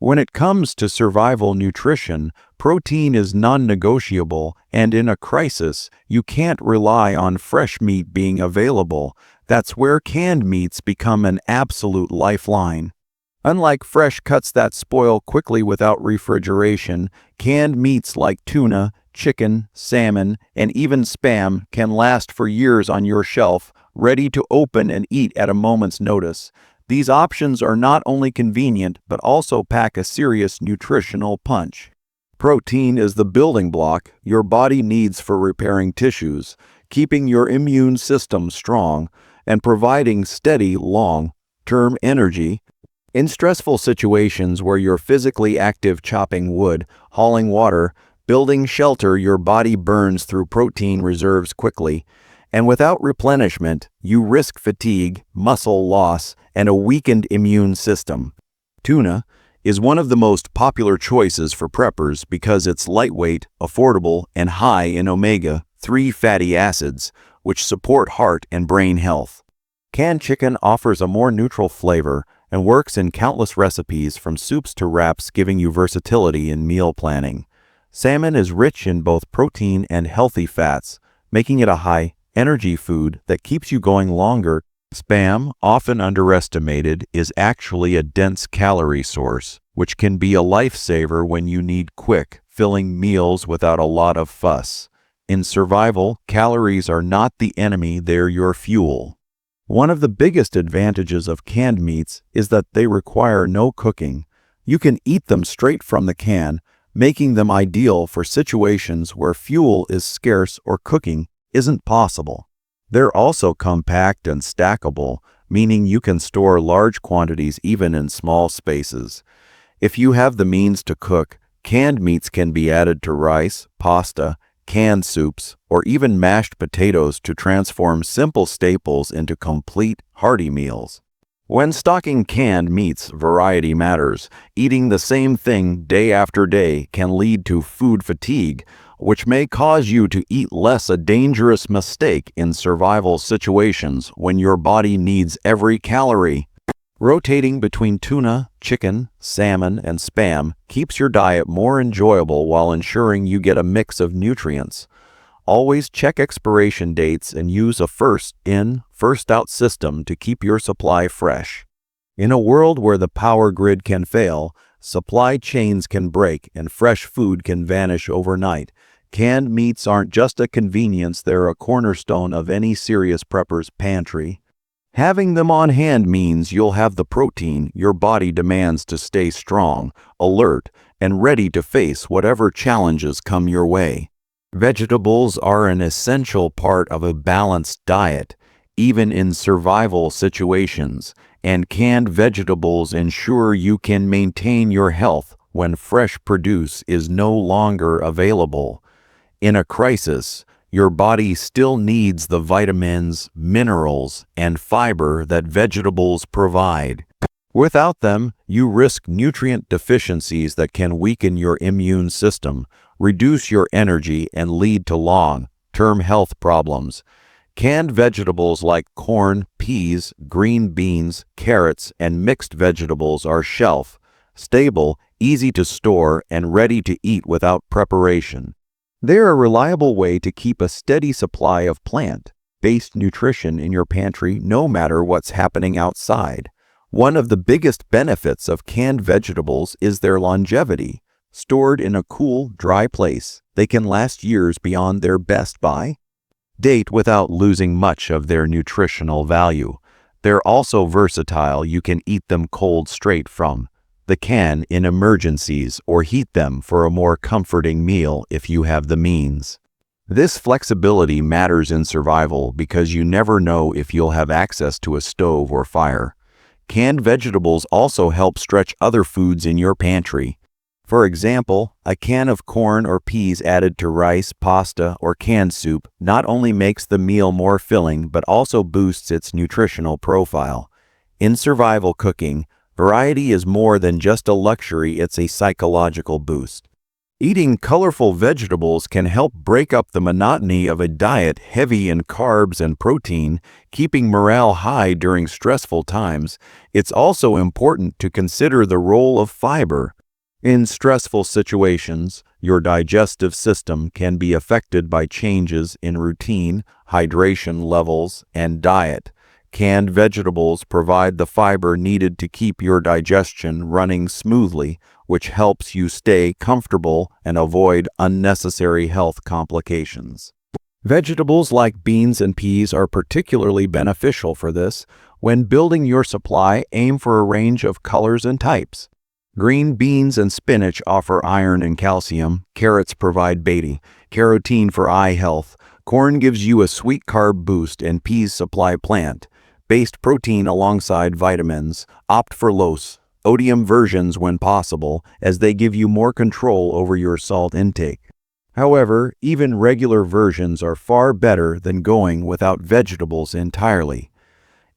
When it comes to survival nutrition, protein is non-negotiable, and in a crisis, you can't rely on fresh meat being available. That's where canned meats become an absolute lifeline. Unlike fresh cuts that spoil quickly without refrigeration, canned meats like tuna, chicken, salmon, and even Spam can last for years on your shelf, ready to open and eat at a moment's notice. These options are not only convenient, but also pack a serious nutritional punch. Protein is the building block your body needs for repairing tissues, keeping your immune system strong, and providing steady, long-term energy. In stressful situations where you're physically active chopping wood, hauling water, building shelter, your body burns through protein reserves quickly. And without replenishment, you risk fatigue, muscle loss, and a weakened immune system. Tuna is one of the most popular choices for preppers because it's lightweight, affordable, and high in omega-3 fatty acids, which support heart and brain health. Canned chicken offers a more neutral flavor and works in countless recipes from soups to wraps, giving you versatility in meal planning. Salmon is rich in both protein and healthy fats, making it a high-energy food that keeps you going longer. Spam, often underestimated, is actually a dense calorie source, which can be a lifesaver when you need quick, filling meals without a lot of fuss. In survival, calories are not the enemy, they're your fuel. One of the biggest advantages of canned meats is that they require no cooking. You can eat them straight from the can, making them ideal for situations where fuel is scarce or cooking isn't possible. They're also compact and stackable, meaning you can store large quantities even in small spaces. If you have the means to cook, canned meats can be added to rice, pasta, canned soups, or even mashed potatoes to transform simple staples into complete, hearty meals. When stocking canned meats, variety matters. Eating the same thing day after day can lead to food fatigue, which may cause you to eat less, a dangerous mistake in survival situations when your body needs every calorie. Rotating between tuna, chicken, salmon, and Spam keeps your diet more enjoyable while ensuring you get a mix of nutrients. Always check expiration dates and use a first-in, first-out system to keep your supply fresh. In a world where the power grid can fail, supply chains can break, and fresh food can vanish overnight, canned meats aren't just a convenience, they're a cornerstone of any serious prepper's pantry. Having them on hand means you'll have the protein your body demands to stay strong, alert, and ready to face whatever challenges come your way. Vegetables are an essential part of a balanced diet, even in survival situations, and canned vegetables ensure you can maintain your health when fresh produce is no longer available. In a crisis, your body still needs the vitamins, minerals, and fiber that vegetables provide. Without them, you risk nutrient deficiencies that can weaken your immune system, reduce your energy, and lead to long-term health problems. Canned vegetables like corn, peas, green beans, carrots, and mixed vegetables are shelf-stable, easy to store, and ready to eat without preparation. They're a reliable way to keep a steady supply of plant-based nutrition in your pantry no matter what's happening outside. One of the biggest benefits of canned vegetables is their longevity. Stored in a cool, dry place, they can last years beyond their best-by date without losing much of their nutritional value. They're also versatile. You can eat them cold straight from the can in emergencies or heat them for a more comforting meal if you have the means. This flexibility matters in survival because you never know if you'll have access to a stove or fire. Canned vegetables also help stretch other foods in your pantry. For example, a can of corn or peas added to rice, pasta, or canned soup not only makes the meal more filling but also boosts its nutritional profile. In survival cooking, variety is more than just a luxury, it's a psychological boost. Eating colorful vegetables can help break up the monotony of a diet heavy in carbs and protein, keeping morale high during stressful times. It's also important to consider the role of fiber. In stressful situations, your digestive system can be affected by changes in routine, hydration levels, and diet. Canned vegetables provide the fiber needed to keep your digestion running smoothly, which helps you stay comfortable and avoid unnecessary health complications. Vegetables like beans and peas are particularly beneficial for this. When building your supply, aim for a range of colors and types. Green beans and spinach offer iron and calcium. Carrots provide beta-carotene for eye health. Corn gives you a sweet carb boost, and peas supply plant-based protein alongside vitamins. Opt for low-sodium versions when possible, as they give you more control over your salt intake. However, even regular versions are far better than going without vegetables entirely.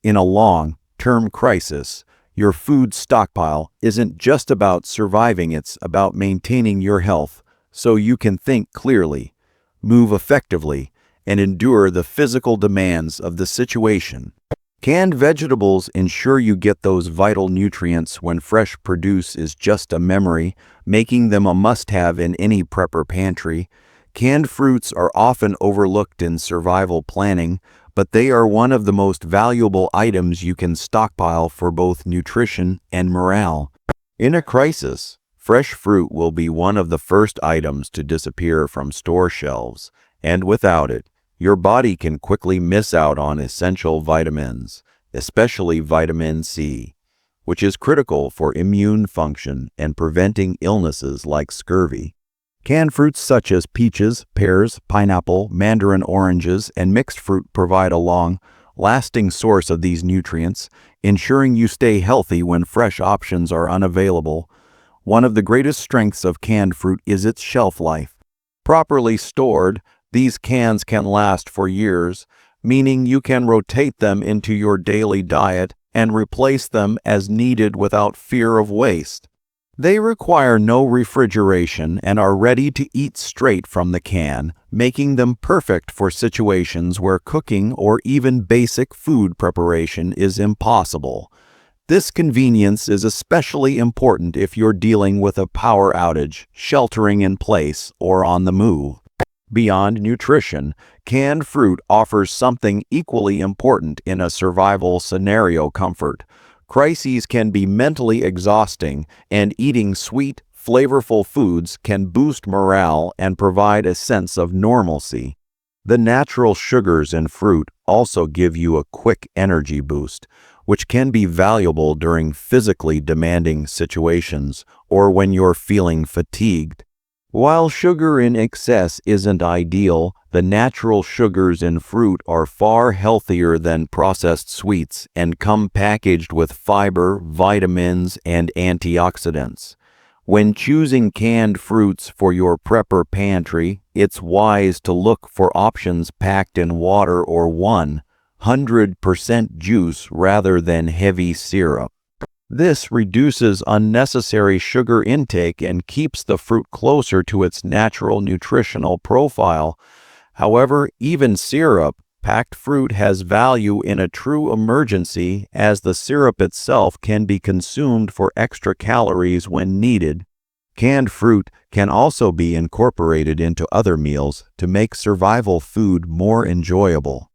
In a long-term crisis, your food stockpile isn't just about surviving, it's about maintaining your health so you can think clearly, move effectively, and endure the physical demands of the situation. Canned vegetables ensure you get those vital nutrients when fresh produce is just a memory, making them a must-have in any prepper pantry. Canned fruits are often overlooked in survival planning, but they are one of the most valuable items you can stockpile for both nutrition and morale. In a crisis, fresh fruit will be one of the first items to disappear from store shelves, and without it, your body can quickly miss out on essential vitamins, especially vitamin C, which is critical for immune function and preventing illnesses like scurvy. Canned fruits such as peaches, pears, pineapple, mandarin oranges, and mixed fruit provide a long-lasting source of these nutrients, ensuring you stay healthy when fresh options are unavailable. One of the greatest strengths of canned fruit is its shelf life. Properly stored, these cans can last for years, meaning you can rotate them into your daily diet and replace them as needed without fear of waste. They require no refrigeration and are ready to eat straight from the can, making them perfect for situations where cooking or even basic food preparation is impossible. This convenience is especially important if you're dealing with a power outage, sheltering in place, or on the move. Beyond nutrition, canned fruit offers something equally important in a survival scenario: comfort. Crises can be mentally exhausting, and eating sweet, flavorful foods can boost morale and provide a sense of normalcy. The natural sugars in fruit also give you a quick energy boost, which can be valuable during physically demanding situations or when you're feeling fatigued. While sugar in excess isn't ideal, the natural sugars in fruit are far healthier than processed sweets and come packaged with fiber, vitamins, and antioxidants. When choosing canned fruits for your prepper pantry, it's wise to look for options packed in water or 100% juice rather than heavy syrup. This reduces unnecessary sugar intake and keeps the fruit closer to its natural nutritional profile. However, even syrup-packed fruit has value in a true emergency, as the syrup itself can be consumed for extra calories when needed. Canned fruit can also be incorporated into other meals to make survival food more enjoyable.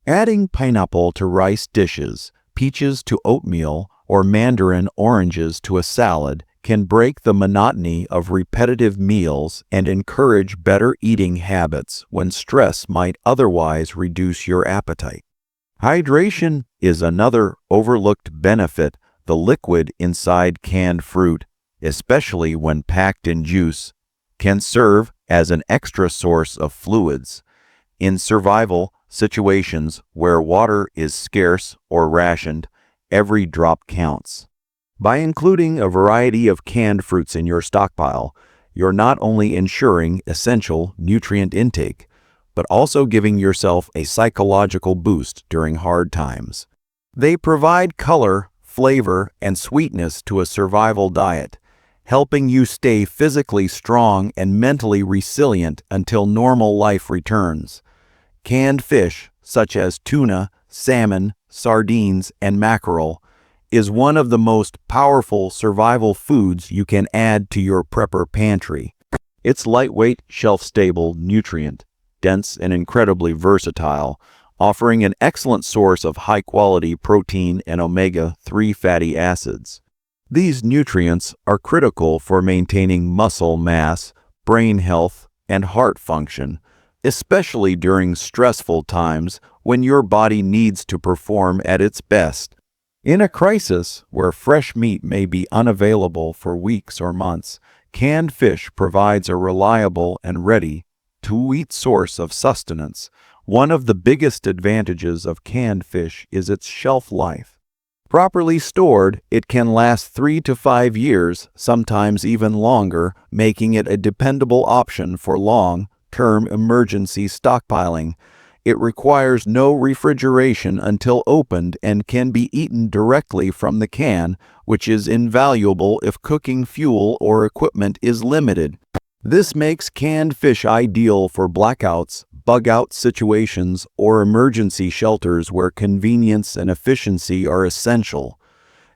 Adding pineapple to rice dishes, peaches to oatmeal, or mandarin oranges to a salad can break the monotony of repetitive meals and encourage better eating habits when stress might otherwise reduce your appetite. Hydration is another overlooked benefit. The liquid inside canned fruit, especially when packed in juice, can serve as an extra source of fluids. In survival situations where water is scarce or rationed, every drop counts. By including a variety of canned fruits in your stockpile, you're not only ensuring essential nutrient intake, but also giving yourself a psychological boost during hard times. They provide color, flavor, and sweetness to a survival diet, helping you stay physically strong and mentally resilient until normal life returns. Canned fish, such as tuna, salmon, sardines, and mackerel, is one of the most powerful survival foods you can add to your prepper pantry. It's lightweight, shelf-stable, nutrient-dense, and incredibly versatile, offering an excellent source of high-quality protein and omega-3 fatty acids. These nutrients are critical for maintaining muscle mass, brain health, and heart function, especially during stressful times when your body needs to perform at its best. In a crisis where fresh meat may be unavailable for weeks or months, canned fish provides a reliable and ready-to-eat source of sustenance. One of the biggest advantages of canned fish is its shelf life. Properly stored, it can last 3 to 5 years, sometimes even longer, making it a dependable option for long-term emergency stockpiling. It requires no refrigeration until opened and can be eaten directly from the can, which is invaluable if cooking fuel or equipment is limited. This makes canned fish ideal for blackouts, bug-out situations, or emergency shelters where convenience and efficiency are essential.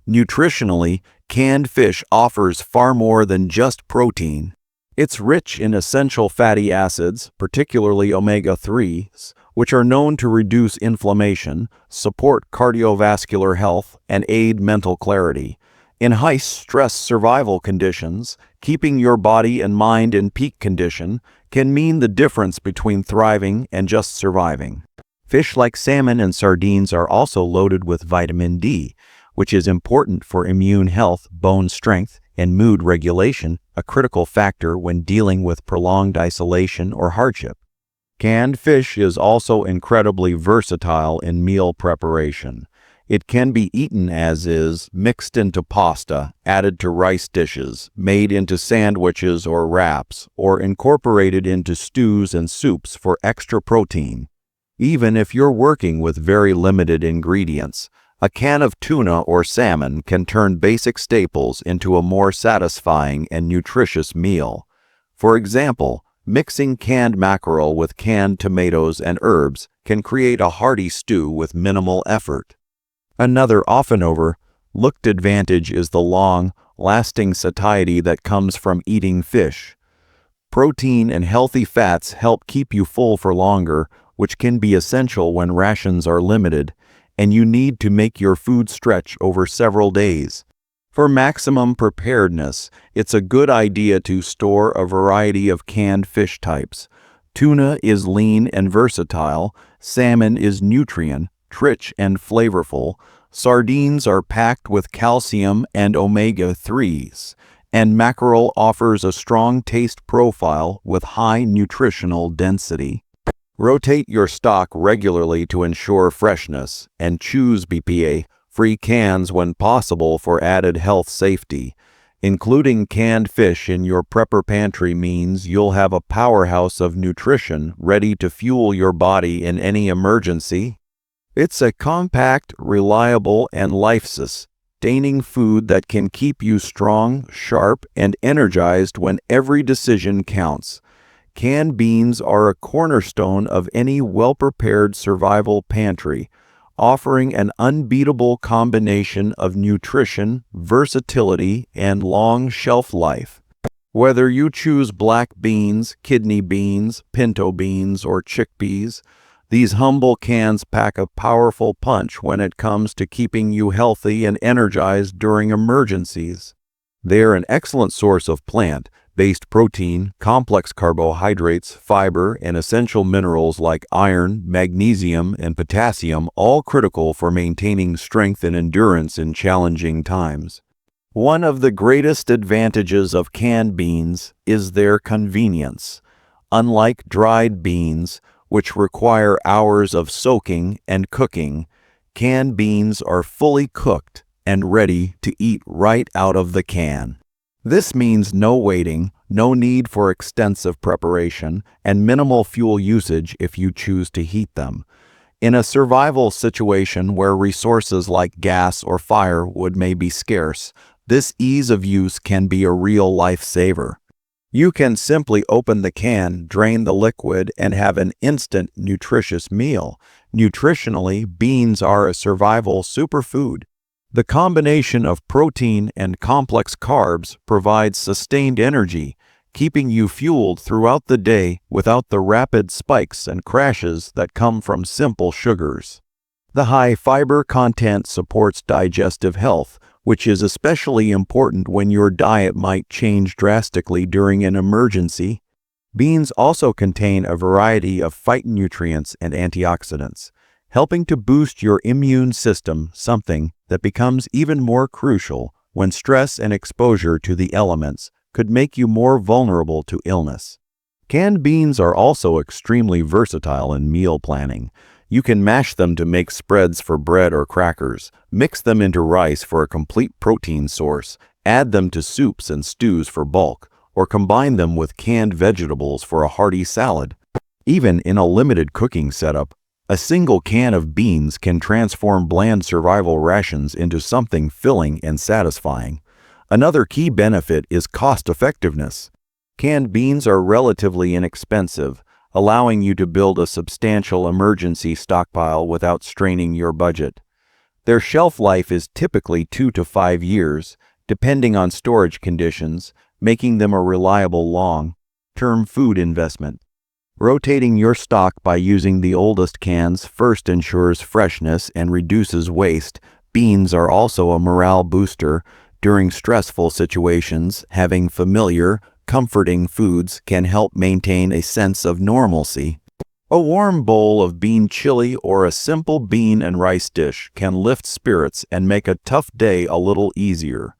Nutritionally, canned fish offers far more than just protein. It's rich in essential fatty acids, particularly omega-3s, which are known to reduce inflammation, support cardiovascular health, and aid mental clarity. In high-stress survival conditions, keeping your body and mind in peak condition can mean the difference between thriving and just surviving. Fish like salmon and sardines are also loaded with vitamin D, which is important for immune health, bone strength, and mood regulation, a critical factor when dealing with prolonged isolation or hardship. Canned fish is also incredibly versatile in meal preparation. It can be eaten as is, mixed into pasta, added to rice dishes, made into sandwiches or wraps, or incorporated into stews and soups for extra protein. Even if you're working with very limited ingredients, a can of tuna or salmon can turn basic staples into a more satisfying and nutritious meal. For example, mixing canned mackerel with canned tomatoes and herbs can create a hearty stew with minimal effort. Another often overlooked advantage is the long-lasting satiety that comes from eating fish. Protein and healthy fats help keep you full for longer, which can be essential when rations are limited, and you need to make your food stretch over several days. For maximum preparedness, it's a good idea to store a variety of canned fish types. Tuna is lean and versatile, salmon is nutrient-rich and flavorful, sardines are packed with calcium and omega-3s, and mackerel offers a strong taste profile with high nutritional density. Rotate your stock regularly to ensure freshness, and choose BPA-free cans when possible for added health safety. Including canned fish in your prepper pantry means you'll have a powerhouse of nutrition ready to fuel your body in any emergency. It's a compact, reliable, and life-sustaining food that can keep you strong, sharp, and energized when every decision counts. Canned beans are a cornerstone of any well-prepared survival pantry, offering an unbeatable combination of nutrition, versatility, and long shelf life. Whether you choose black beans, kidney beans, pinto beans, or chickpeas, these humble cans pack a powerful punch when it comes to keeping you healthy and energized during emergencies. They are an excellent source of plant-based protein, complex carbohydrates, fiber, and essential minerals like iron, magnesium, and potassium, all critical for maintaining strength and endurance in challenging times. One of the greatest advantages of canned beans is their convenience. Unlike dried beans, which require hours of soaking and cooking, canned beans are fully cooked and ready to eat right out of the can. This means no waiting, no need for extensive preparation, and minimal fuel usage if you choose to heat them. In a survival situation where resources like gas or firewood may be scarce, this ease of use can be a real lifesaver. You can simply open the can, drain the liquid, and have an instant, nutritious meal. Nutritionally, beans are a survival superfood. The combination of protein and complex carbs provides sustained energy, keeping you fueled throughout the day without the rapid spikes and crashes that come from simple sugars. The high fiber content supports digestive health, which is especially important when your diet might change drastically during an emergency. Beans also contain a variety of phytonutrients and antioxidants, helping to boost your immune system, something that becomes even more crucial when stress and exposure to the elements could make you more vulnerable to illness. Canned beans are also extremely versatile in meal planning. You can mash them to make spreads for bread or crackers, mix them into rice for a complete protein source, add them to soups and stews for bulk, or combine them with canned vegetables for a hearty salad. Even in a limited cooking setup, a single can of beans can transform bland survival rations into something filling and satisfying. Another key benefit is cost-effectiveness. Canned beans are relatively inexpensive, allowing you to build a substantial emergency stockpile without straining your budget. Their shelf life is typically 2 to 5 years, depending on storage conditions, making them a reliable long-term food investment. Rotating your stock by using the oldest cans first ensures freshness and reduces waste. Beans are also a morale booster. During stressful situations, having familiar, comforting foods can help maintain a sense of normalcy. A warm bowl of bean chili or a simple bean and rice dish can lift spirits and make a tough day a little easier.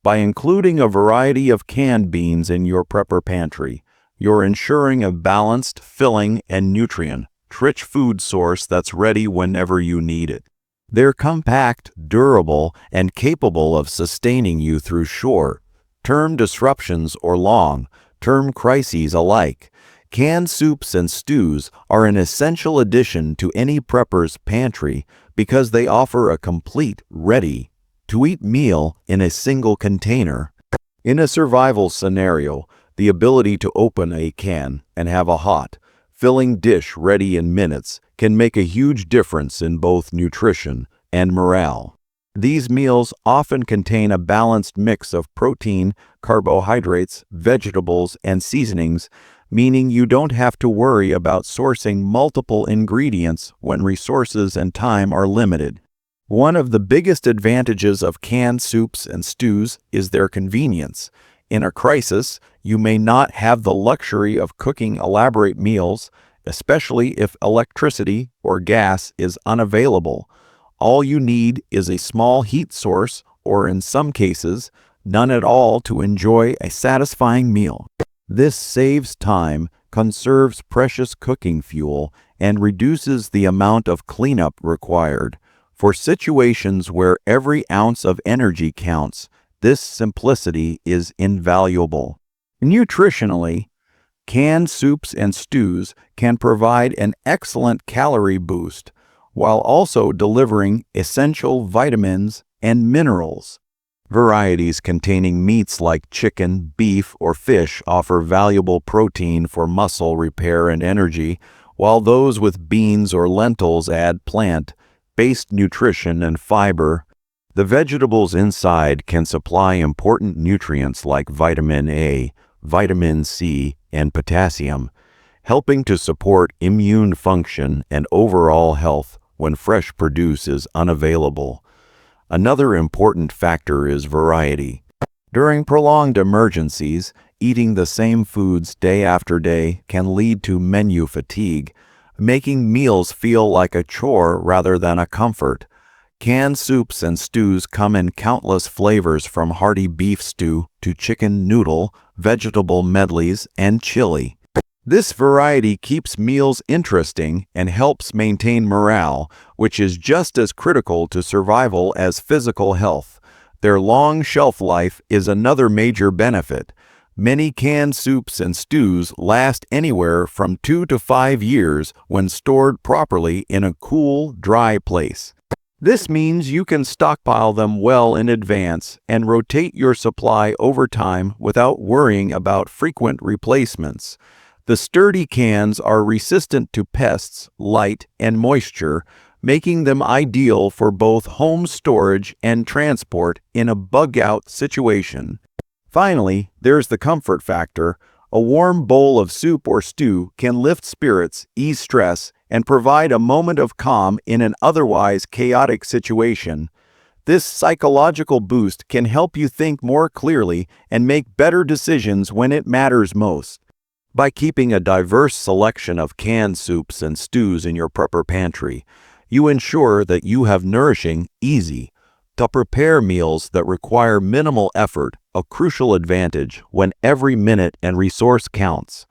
By including a variety of canned beans in your prepper pantry, you're ensuring a balanced, filling, and nutrient-rich food source that's ready whenever you need it. They're compact, durable, and capable of sustaining you through short-term disruptions or long-term crises alike. Canned soups and stews are an essential addition to any prepper's pantry because they offer a complete, ready-to-eat meal in a single container. In a survival scenario, the ability to open a can and have a hot, filling dish ready in minutes can make a huge difference in both nutrition and morale. These meals often contain a balanced mix of protein, carbohydrates, vegetables, and seasonings, meaning you don't have to worry about sourcing multiple ingredients when resources and time are limited. One of the biggest advantages of canned soups and stews is their convenience. In a crisis, you may not have the luxury of cooking elaborate meals, especially if electricity or gas is unavailable. All you need is a small heat source, or in some cases, none at all, to enjoy a satisfying meal. This saves time, conserves precious cooking fuel, and reduces the amount of cleanup required. For situations where every ounce of energy counts, this simplicity is invaluable. Nutritionally, canned soups and stews can provide an excellent calorie boost while also delivering essential vitamins and minerals. Varieties containing meats like chicken, beef, or fish offer valuable protein for muscle repair and energy, while those with beans or lentils add plant-based nutrition and fiber. The vegetables inside can supply important nutrients like vitamin A, vitamin C, and potassium, helping to support immune function and overall health when fresh produce is unavailable. Another important factor is variety. During prolonged emergencies, eating the same foods day after day can lead to menu fatigue, making meals feel like a chore rather than a comfort. Canned soups and stews come in countless flavors from hearty beef stew to chicken noodle, vegetable medleys, and chili. This variety keeps meals interesting and helps maintain morale, which is just as critical to survival as physical health. Their long shelf life is another major benefit. Many canned soups and stews last anywhere from 2 to 5 years when stored properly in a cool, dry place. This means you can stockpile them well in advance and rotate your supply over time without worrying about frequent replacements. The sturdy cans are resistant to pests, light, and moisture, making them ideal for both home storage and transport in a bug-out situation. Finally, there's the comfort factor. A warm bowl of soup or stew can lift spirits, ease stress, and provide a moment of calm in an otherwise chaotic situation. This psychological boost can help you think more clearly and make better decisions when it matters most. By keeping a diverse selection of canned soups and stews in your prepper pantry, you ensure that you have nourishing, easy to prepare meals that require minimal effort, a crucial advantage when every minute and resource counts.